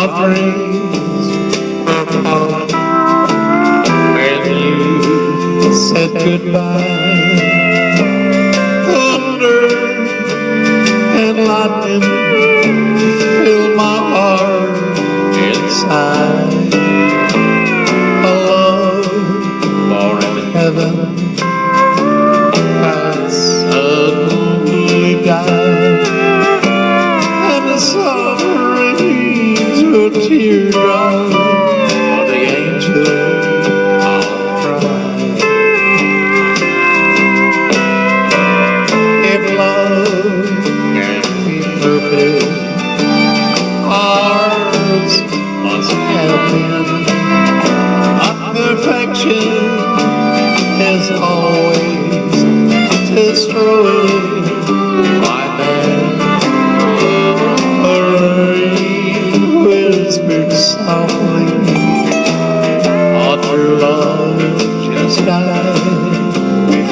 dreams were falling when you said goodbye. Thunder and lightning filled my heart inside. A love born in heaven had suddenly died, and the sun rains a teardrop for the angel all cried. If love can be perfect, ours must have been. A perfection is always destroyed by man. A rain whispered softly, our true love just died,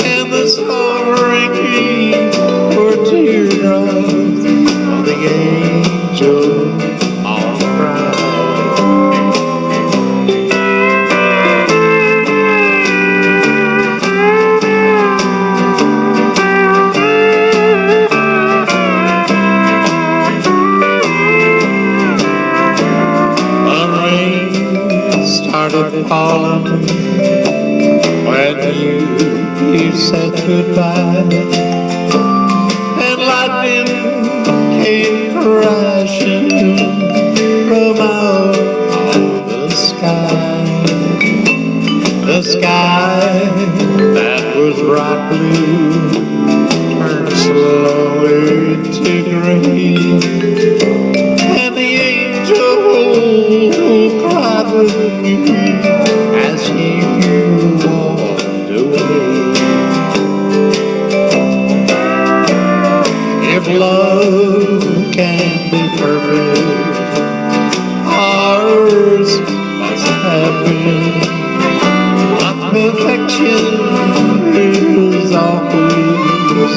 and the sun ringing for teardrops of the angel all cried. Started falling when you said goodbye, and lightning came crashing from out of the sky. The sky that was bright blue turned slowly to gray, and the angel cried with me as you walked away. If love can be perfect, ours must have been. A perfection is always